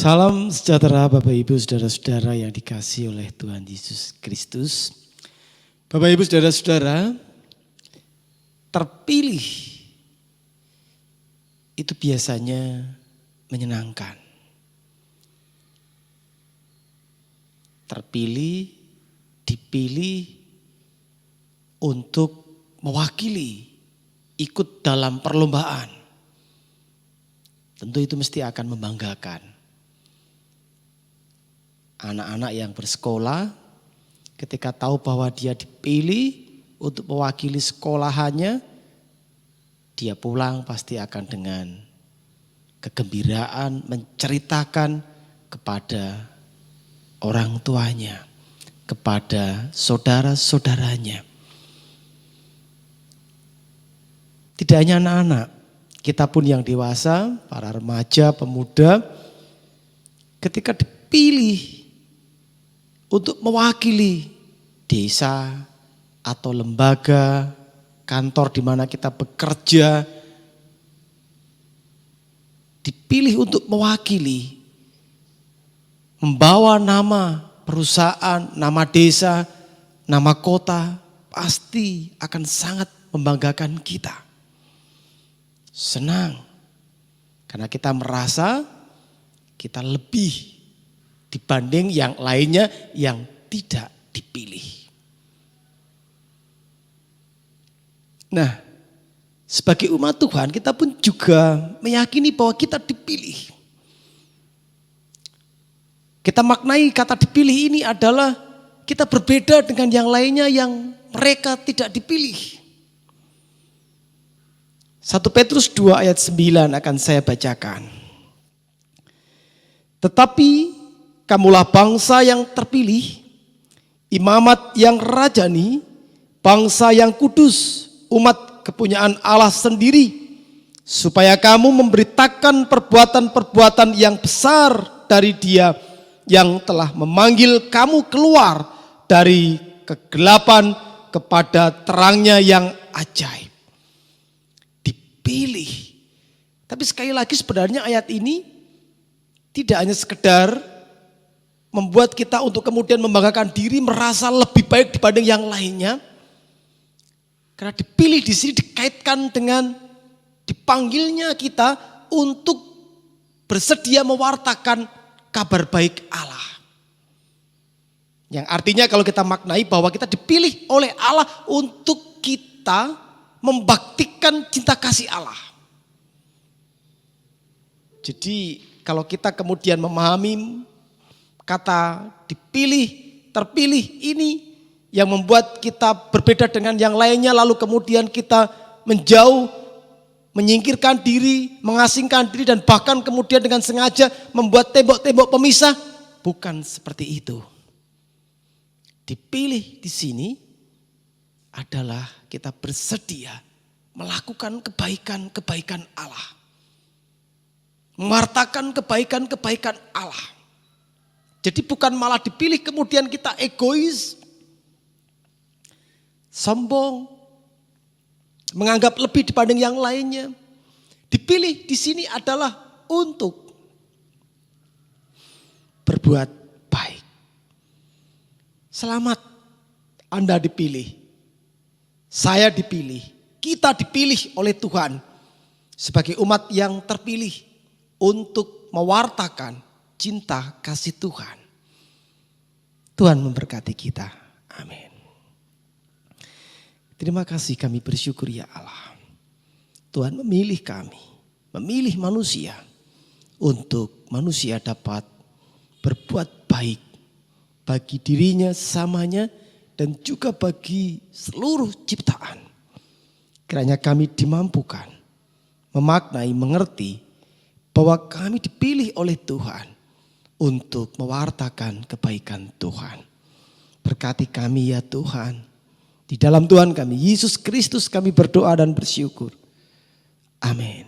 Salam sejahtera Bapak Ibu Saudara-saudara yang dikasihi oleh Tuhan Yesus Kristus. Bapak Ibu Saudara-saudara, terpilih itu biasanya menyenangkan. Terpilih, dipilih untuk mewakili, ikut dalam perlombaan. Tentu itu mesti akan membanggakan. Anak-anak yang bersekolah ketika tahu bahwa dia dipilih untuk mewakili sekolahannya, dia pulang pasti akan dengan kegembiraan menceritakan kepada orang tuanya, kepada saudara-saudaranya. Tidak hanya anak-anak, kita pun yang dewasa, para remaja, pemuda, ketika dipilih untuk mewakili desa atau lembaga, kantor di mana kita bekerja, dipilih untuk mewakili, membawa nama perusahaan, nama desa, nama kota, pasti akan sangat membanggakan kita. Senang, karena kita merasa kita lebih dibanding yang lainnya yang tidak dipilih. Nah, sebagai umat Tuhan kita pun juga meyakini bahwa kita dipilih. Kita maknai kata dipilih ini adalah kita berbeda dengan yang lainnya yang mereka tidak dipilih. 1 Petrus 2 ayat 9 akan saya bacakan. Tetapi kamulah bangsa yang terpilih, imamat yang rajani, bangsa yang kudus, umat kepunyaan Allah sendiri, supaya kamu memberitakan perbuatan-perbuatan yang besar dari Dia yang telah memanggil kamu keluar dari kegelapan kepada terangnya yang ajaib. Dipilih. Tapi sekali lagi sebenarnya ayat ini tidak hanya sekedar membuat kita untuk kemudian membanggakan diri, merasa lebih baik dibanding yang lainnya. Karena dipilih di sini dikaitkan dengan dipanggilnya kita untuk bersedia mewartakan kabar baik Allah. Yang artinya kalau kita maknai bahwa kita dipilih oleh Allah untuk kita membaktikan cinta kasih Allah. Jadi kalau kita kemudian memahami kata dipilih, terpilih ini yang membuat kita berbeda dengan yang lainnya, lalu kemudian kita menjauh, menyingkirkan diri, mengasingkan diri, dan bahkan kemudian dengan sengaja membuat tembok-tembok pemisah. Bukan seperti itu. Dipilih di sini adalah kita bersedia melakukan kebaikan-kebaikan Allah. Mewartakan kebaikan-kebaikan Allah. Jadi bukan malah dipilih kemudian kita egois, sombong, menganggap lebih dibanding yang lainnya. Dipilih di sini adalah untuk berbuat baik. Selamat Anda dipilih, saya dipilih, kita dipilih oleh Tuhan sebagai umat yang terpilih untuk mewartakan cinta kasih Tuhan. Tuhan memberkati kita. Amin. Terima kasih, kami bersyukur ya Allah. Tuhan memilih kami, memilih manusia untuk manusia dapat berbuat baik bagi dirinya, sesamanya, dan juga bagi seluruh ciptaan. Kiranya kami dimampukan memaknai, mengerti bahwa kami dipilih oleh Tuhan untuk mewartakan kebaikan Tuhan. Berkati kami ya Tuhan. Di dalam Tuhan kami, Yesus Kristus, kami berdoa dan bersyukur. Amin.